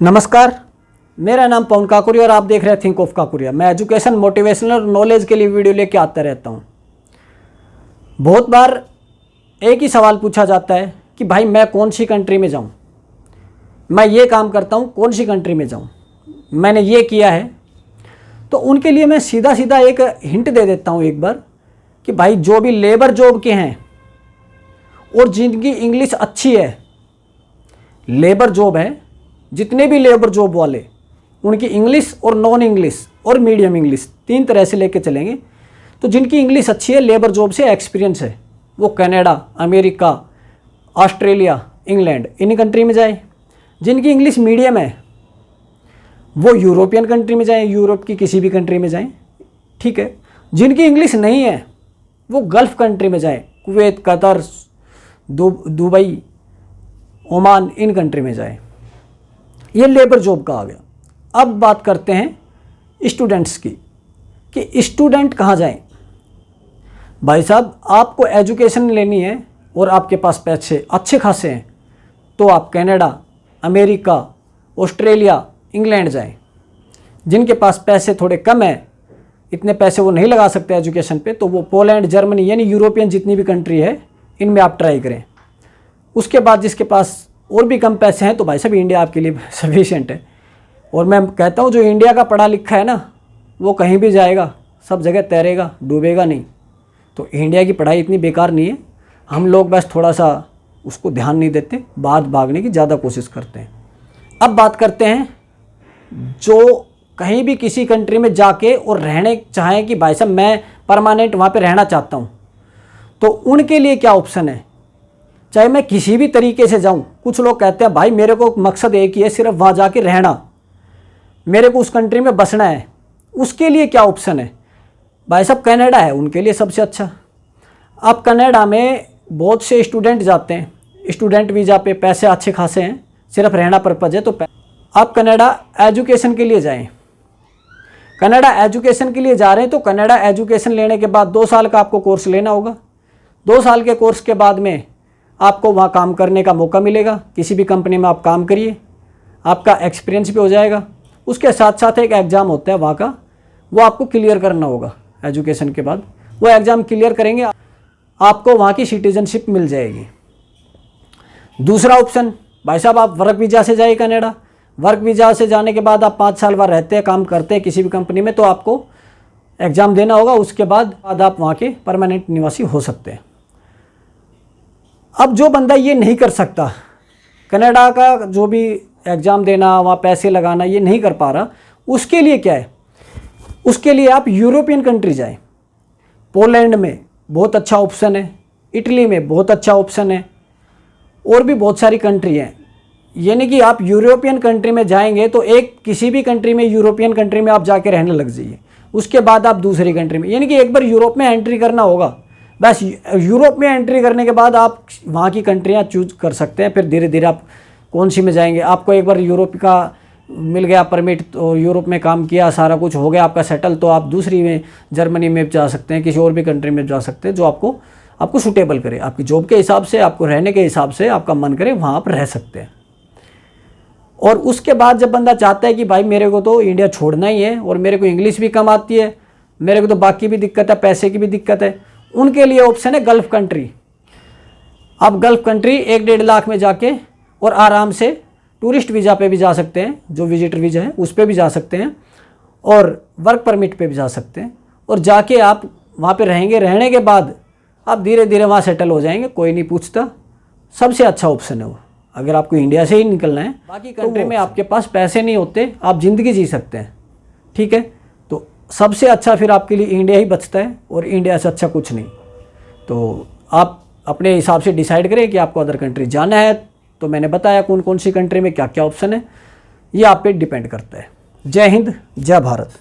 नमस्कार, मेरा नाम पवन काकुरिया और आप देख रहे हैं थिंक ऑफ काकुरिया। मैं एजुकेशन, मोटिवेशनल और नॉलेज के लिए वीडियो लेके आता रहता हूँ। बहुत बार एक ही सवाल पूछा जाता है कि भाई मैं कौन सी कंट्री में जाऊँ, मैं ये काम करता हूँ, कौन सी कंट्री में जाऊँ, मैंने ये किया है। तो उनके लिए मैं सीधा सीधा एक हिंट दे देता हूँ एक बार कि भाई जो भी लेबर जॉब के हैं और जिनकी इंग्लिश अच्छी है, लेबर जॉब है, जितने भी लेबर जॉब वाले उनकी इंग्लिश और नॉन इंग्लिश और मीडियम इंग्लिश तीन तरह से लेके चलेंगे। तो जिनकी इंग्लिश अच्छी है, लेबर जॉब से एक्सपीरियंस है, वो Canada, America, Australia, England, in country में जाए। जिनकी इंग्लिश मीडियम है वो यूरोपियन कंट्री में जाएं, यूरोप की किसी भी कंट्री में जाएं, ठीक है। जिनकी इंग्लिश नहीं है वो गल्फ़ कंट्री में जाएं, Kuwait, Qatar, Dubai, Oman, in country में जाएं। ये लेबर जॉब का आ गया। अब बात करते हैं स्टूडेंट्स की कि स्टूडेंट कहाँ जाएं। भाई साहब, आपको एजुकेशन लेनी है और आपके पास पैसे अच्छे खासे हैं तो आप कनाडा, अमेरिका, ऑस्ट्रेलिया, इंग्लैंड जाएं। जिनके पास पैसे थोड़े कम हैं, इतने पैसे वो नहीं लगा सकते एजुकेशन पे, तो वो पोलैंड, जर्मनी यानी यूरोपियन जितनी भी कंट्री है इनमें आप ट्राई करें। उसके बाद जिसके पास और भी कम पैसे हैं तो भाई साहब इंडिया आपके लिए सफिशिएंट है। और मैं कहता हूँ जो इंडिया का पढ़ा लिखा है ना, वो कहीं भी जाएगा, सब जगह तैरेगा, डूबेगा नहीं। तो इंडिया की पढ़ाई इतनी बेकार नहीं है, हम लोग बस थोड़ा सा उसको ध्यान नहीं देते, बाद भागने की ज़्यादा कोशिश करते हैं। अब बात करते हैं जो कहीं भी किसी कंट्री में जाके और रहने चाहें कि भाई साहब मैं परमानेंट वहाँ पे रहना चाहता हूँ, तो उनके लिए क्या ऑप्शन है। चाहे मैं किसी भी तरीके से जाऊँ, कुछ लोग कहते हैं भाई मेरे को मकसद एक ही है, सिर्फ वहाँ जाके रहना, मेरे को उस कंट्री में बसना है। उसके लिए क्या ऑप्शन है। भाई साहब कनाडा है उनके लिए सबसे अच्छा। अब कनाडा में बहुत से स्टूडेंट जाते हैं, स्टूडेंट वीज़ा पे, पैसे अच्छे खासे हैं, सिर्फ रहना पर्पज़ है। तो आप कनाडा एजुकेशन के लिए जाएं। कनाडा एजुकेशन के लिए जा रहे हैं तो कनाडा एजुकेशन लेने के बाद 2 साल का आपको कोर्स लेना होगा। 2 साल के कोर्स के बाद में आपको वहाँ काम करने का मौका मिलेगा। किसी भी कंपनी में आप काम करिए, आपका एक्सपीरियंस भी हो जाएगा। उसके साथ साथ एक एग्ज़ाम होता है वहाँ का, वो आपको क्लियर करना होगा एजुकेशन के बाद। वो एग्ज़ाम क्लियर करेंगे, आपको वहाँ की सिटीजनशिप मिल जाएगी। दूसरा ऑप्शन, भाई साहब आप वर्क वीज़ा से जाइए कनाडा। वर्क वीज़ा से जाने के बाद आप 5 साल बाद रहते हैं, काम करते हैं किसी भी कंपनी में, तो आपको एग्ज़ाम देना होगा। उसके बाद आप वहाँ के परमानेंट निवासी हो सकते हैं। अब जो बंदा ये नहीं कर सकता, कनाडा का जो भी एग्ज़ाम देना, वहाँ पैसे लगाना, ये नहीं कर पा रहा, उसके लिए क्या है। उसके लिए आप यूरोपियन कंट्री जाएं। पोलैंड में बहुत अच्छा ऑप्शन है, इटली में बहुत अच्छा ऑप्शन है, और भी बहुत सारी कंट्री हैं। यानी कि आप यूरोपियन कंट्री में जाएंगे तो एक किसी भी कंट्री में, यूरोपियन कंट्री में आप जाके रहने लग जाइए। उसके बाद आप दूसरी कंट्री में, यानी कि एक बार यूरोप में एंट्री करना होगा। बस यूरोप में एंट्री करने के बाद आप वहाँ की कंट्रियाँ चूज कर सकते हैं। फिर धीरे धीरे आप कौन सी में जाएंगे। आपको एक बार यूरोप का मिल गया परमिट, तो यूरोप में काम किया, सारा कुछ हो गया आपका सेटल, तो आप दूसरी में, जर्मनी में जा सकते हैं, किसी और भी कंट्री में जा सकते हैं जो आपको सूटेबल करे, आपकी जॉब के हिसाब से, आपको रहने के हिसाब से, आपका मन करे वहाँ आप रह सकते हैं। और उसके बाद जब बंदा चाहता है कि भाई मेरे को तो इंडिया छोड़ना ही है और मेरे को इंग्लिश भी कम आती है, मेरे को तो बाकी भी दिक्कत है, पैसे की भी दिक्कत है, उनके लिए ऑप्शन है गल्फ़ कंट्री। आप गल्फ़ कंट्री 1-1.5 लाख में जाके और आराम से टूरिस्ट वीज़ा पे भी जा सकते हैं, जो विजिटर वीज़ा है उस पर भी जा सकते हैं, और वर्क परमिट पे भी जा सकते हैं। और जाके आप वहाँ पे रहेंगे, रहने के बाद आप धीरे धीरे वहाँ सेटल हो जाएंगे, कोई नहीं पूछता। सबसे अच्छा ऑप्शन है वो, अगर आपको इंडिया से ही निकलना है। बाकी कंट्री में आपके पास पैसे नहीं होते, आप ज़िंदगी जी सकते हैं, ठीक है। तो सबसे अच्छा फिर आपके लिए इंडिया ही बचता है, और इंडिया से अच्छा कुछ नहीं। तो आप अपने हिसाब से डिसाइड करें कि आपको अदर कंट्री जाना है। तो मैंने बताया कौन कौन सी कंट्री में क्या क्या ऑप्शन है, ये आप पे डिपेंड करता है। जय हिंद, जय भारत।